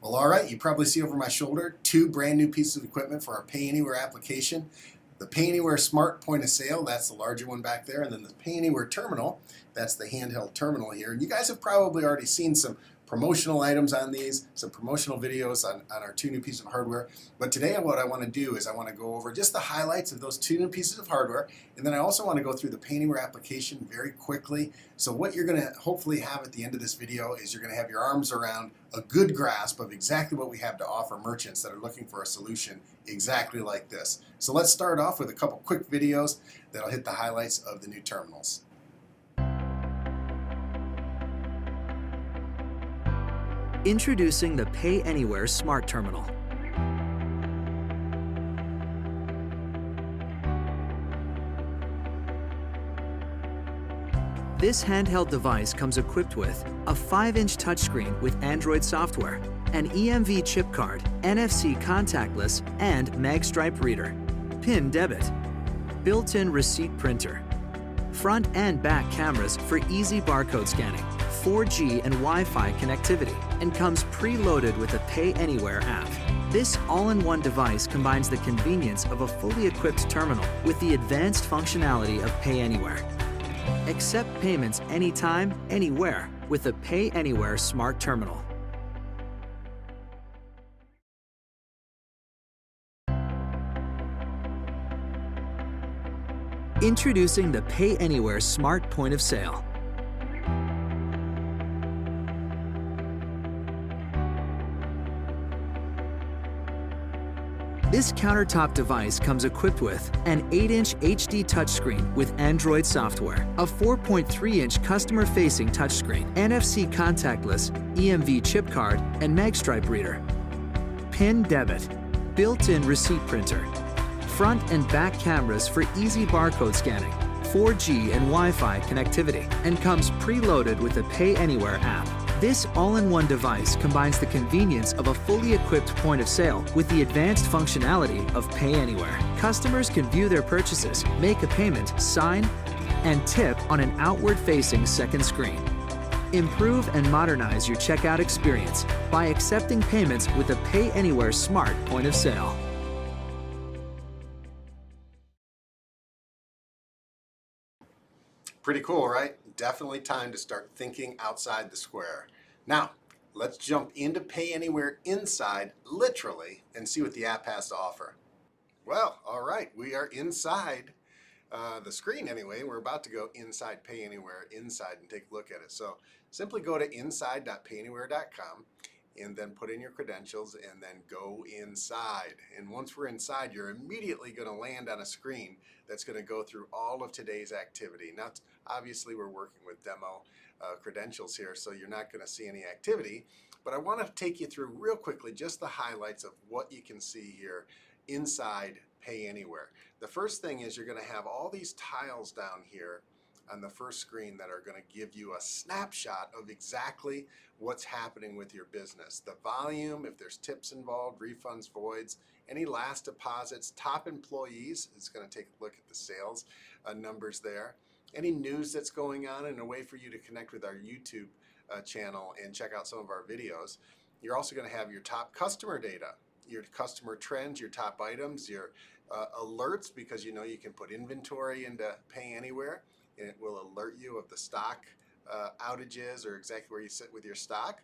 Well, all right, you probably see over my shoulder two brand new pieces of equipment for our Payanywhere application. The Payanywhere Smart Point of Sale, that's the larger one back there, and then the Payanywhere Terminal, that's the handheld terminal here. And you guys have probably already seen some promotional items on these, some promotional videos on our two new pieces of hardware. But today what I want to do is I want to go over just the highlights of those two new pieces of hardware, and then I also want to go through the Payanywhere application very quickly. So what you're going to hopefully have at the end of this video is you're going to have your arms around a good grasp of exactly what we have to offer merchants that are looking for a solution exactly like this. So let's start off with a couple quick videos that'll hit the highlights of the new terminals. Introducing the Payanywhere Smart Terminal. This handheld device comes equipped with a 5-inch touchscreen with Android software, an EMV chip card, NFC contactless, and magstripe reader, PIN debit, built-in receipt printer, front and back cameras for easy barcode scanning, 4G and Wi-Fi connectivity, and comes preloaded with a Payanywhere app. This all-in-one device combines the convenience of a fully equipped terminal with the advanced functionality of Payanywhere. Accept payments anytime, anywhere with the Payanywhere Smart Terminal. Introducing the Payanywhere Smart Point of Sale. This countertop device comes equipped with an 8-inch HD touchscreen with Android software, a 4.3-inch customer-facing touchscreen, NFC contactless, EMV chip card, and magstripe reader, PIN debit, built-in receipt printer, front and back cameras for easy barcode scanning, 4G and Wi-Fi connectivity, and comes preloaded with the Payanywhere app. This all-in-one device combines the convenience of a fully equipped point of sale with the advanced functionality of Payanywhere. Customers can view their purchases, make a payment, sign, and tip on an outward-facing second screen. Improve and modernize your checkout experience by accepting payments with the Payanywhere Smart Point of Sale. Pretty cool, right? Definitely time to start thinking outside the square. Now, let's jump into Payanywhere Inside, literally, and see what the app has to offer. Well, all right, we are inside the screen anyway. We're about to go inside Payanywhere Inside and take a look at it. So simply go to inside.payanywhere.com and then put in your credentials and then go inside. And once we're inside, you're immediately going to land on a screen that's going to go through all of today's activity. Now, obviously, we're working with demo credentials here, so you're not going to see any activity. But I want to take you through real quickly just the highlights of what you can see here inside Payanywhere. The first thing is you're going to have all these tiles down here on the first screen that are going to give you a snapshot of exactly what's happening with your business. The volume, if there's tips involved, refunds, voids, any last deposits, top employees. It's going to take a look at the sales numbers there. Any news that's going on, and a way for you to connect with our YouTube channel and check out some of our videos. You're also going to have your top customer data, your customer trends, your top items, your alerts, because you know you can put inventory into Payanywhere, and it will alert you of the stock outages or exactly where you sit with your stock.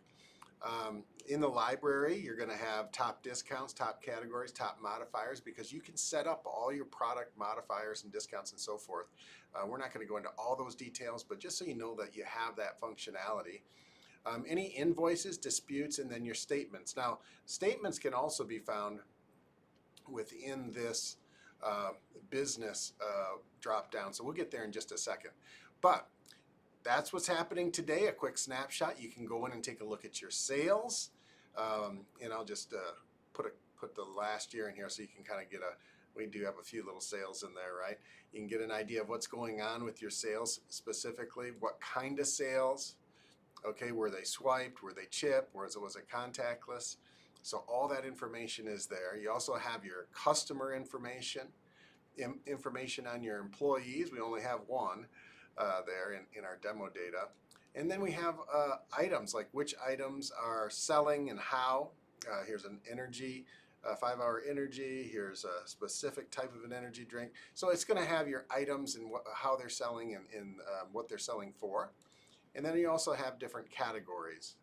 In the library, you're going to have top discounts, top categories, top modifiers, because you can set up all your product modifiers and discounts and so forth. We're not going to go into all those details, but just so you know that you have that functionality. Any invoices, disputes, and then your statements. Now, statements can also be found within this business drop down. So we'll get there in just a second. But that's what's happening today, a quick snapshot. You can go in and take a look at your sales. And I'll just put the last year in here so you can kind of get we do have a few little sales in there, right? You can get an idea of what's going on with your sales specifically, what kind of sales, okay, were they swiped, were they chipped, was it contactless? So all that information is there. You also have your customer information, information on your employees. We only have one there in our demo data. And then we have items, like which items are selling and how, Here's an energy, 5-hour energy. Here's a specific type of an energy drink. So it's going to have your items and how they're selling and what they're selling for. And then you also have different categories.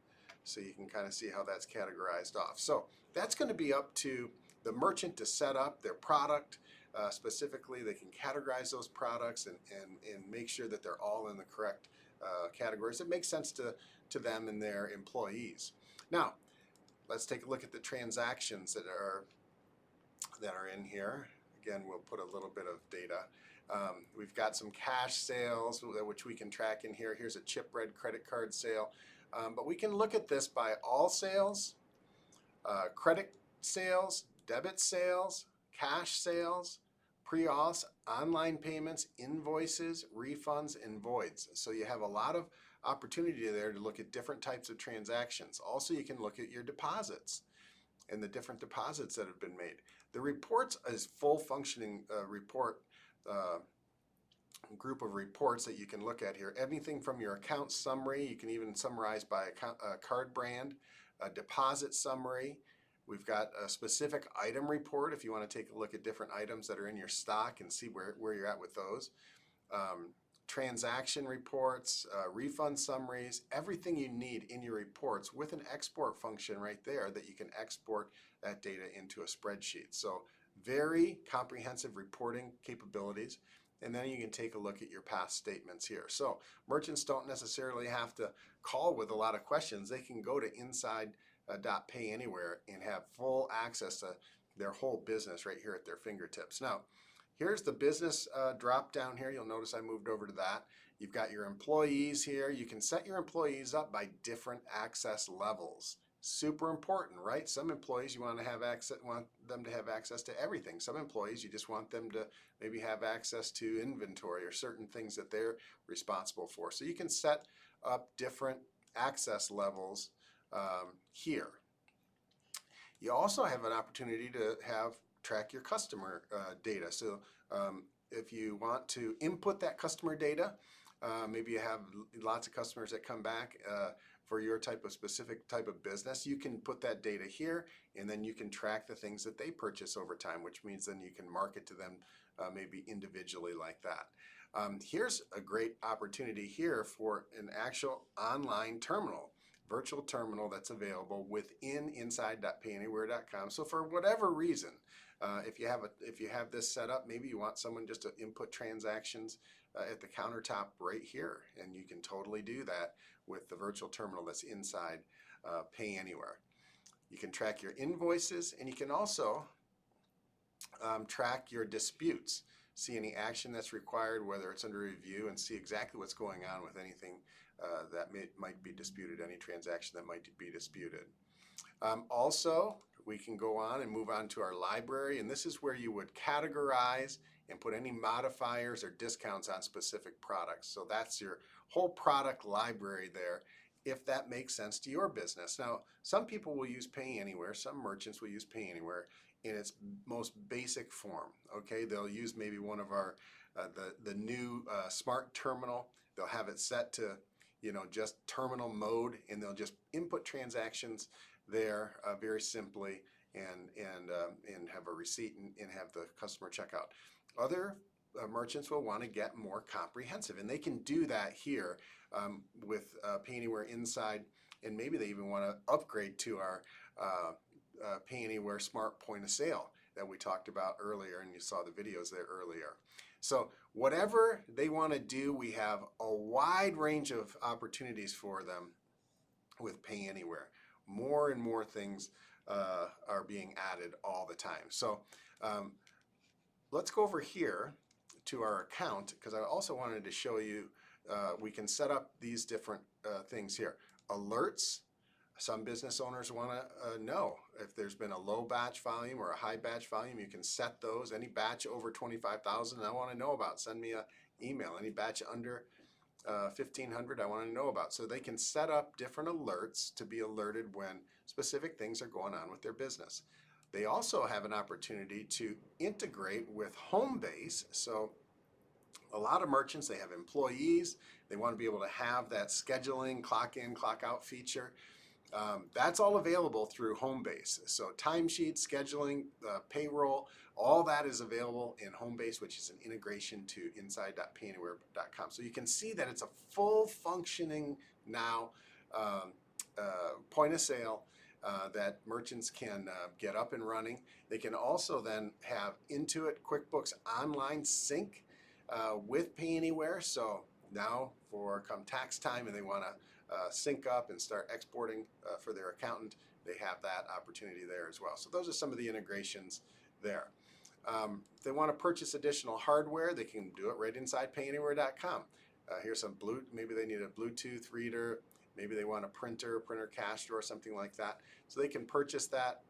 So you can kind of see how that's categorized off. So that's going to be up to the merchant to set up their product. Specifically, they can categorize those products and make sure that they're all in the correct categories. It makes sense to them and their employees. Now, let's take a look at the transactions that are in here. Again, we'll put a little bit of data. We've got some cash sales, which we can track in here. Here's a chipbread credit card sale. But we can look at this by all sales, credit sales, debit sales, cash sales, pre-auth, online payments, invoices, refunds, and voids. So you have a lot of opportunity there to look at different types of transactions. Also, you can look at your deposits and the different deposits that have been made. The reports is full functioning report group of reports that you can look at here. Anything from your account summary, you can even summarize by card brand, a deposit summary. We've got a specific item report if you want to take a look at different items that are in your stock and see where you're at with those. Transaction reports, refund summaries, everything you need in your reports with an export function right there that you can export that data into a spreadsheet. So very comprehensive reporting capabilities. And then you can take a look at your past statements here. So merchants don't necessarily have to call with a lot of questions. They can go to inside.payanywhere and have full access to their whole business right here at their fingertips. Now, here's the business drop down here. You'll notice I moved over to that. You've got your employees here. You can set your employees up by different access levels. Super important, right? Some employees you want them to have access to everything. Some employees you just want them to maybe have access to inventory or certain things that they're responsible for. So you can set up different access levels here. You also have an opportunity to track your customer data. So if you want to input that customer data, maybe you have lots of customers that come back for your specific type of business, you can put that data here and then you can track the things that they purchase over time, which means then you can market to them maybe individually like that. Here's a great opportunity here for an actual online terminal, virtual terminal that's available within inside.payanywhere.com. So for whatever reason, if you have this set up, maybe you want someone just to input transactions at the countertop right here, and you can totally do that with the virtual terminal that's inside Payanywhere. You can track your invoices, and you can also track your disputes, see any action that's required, whether it's under review, and see exactly what's going on with anything that might be disputed, any transaction that might be disputed. Also, we can go on and move on to our library, and this is where you would categorize and put any modifiers or discounts on specific products. So that's your whole product library there, if that makes sense to your business. Now, some people will use Payanywhere, some merchants will use Payanywhere in its most basic form. Okay, they'll use maybe one of our the new Smart Terminal. They'll have it set to just terminal mode, and they'll just input transactions there very simply and have a receipt and have the customer check out. Other merchants will want to get more comprehensive, and they can do that here with Payanywhere Inside, and maybe they even want to upgrade to our Payanywhere Smart Point of Sale that we talked about earlier, and you saw the videos there earlier. So whatever they want to do, we have a wide range of opportunities for them with Payanywhere. More and more things are being added all the time. So let's go over here to our account, because I also wanted to show you we can set up these different things here. Alerts. Some business owners want to know if there's been a low batch volume or a high batch volume. You can set those. Any batch over 25,000 I want to know about, send me an email. Any batch under 1,500 I want to know about. So they can set up different alerts to be alerted when specific things are going on with their business. They also have an opportunity to integrate with Homebase. So a lot of merchants, they have employees. They want to be able to have that scheduling, clock in, clock out feature. That's all available through Homebase. So timesheet, scheduling, payroll, all that is available in Homebase, which is an integration to inside.payanywhere.com. So you can see that it's a full functioning now point of sale that merchants can get up and running. They can also then have Intuit QuickBooks Online sync with Payanywhere. So now for come tax time and they want to sync up and start exporting for their accountant, they have that opportunity there as well. So those are some of the integrations there. If they want to purchase additional hardware, they can do it right inside payanywhere.com. Here's some maybe they need a Bluetooth reader, maybe they want a printer cash drawer, something like that. So they can purchase that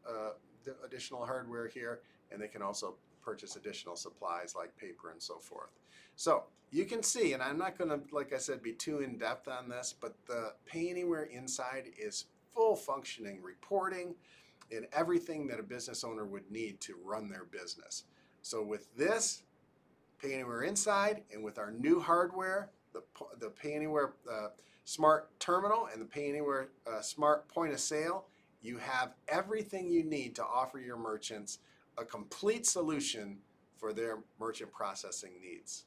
the additional hardware here, and they can also purchase additional supplies like paper and so forth. So you can see, and I'm not going to, like I said, be too in depth on this, but the Payanywhere Inside is full functioning reporting and everything that a business owner would need to run their business. So with this Payanywhere Inside and with our new hardware, the Payanywhere Smart Terminal and the Payanywhere Smart Point of Sale, you have everything you need to offer your merchants a complete solution for their merchant processing needs.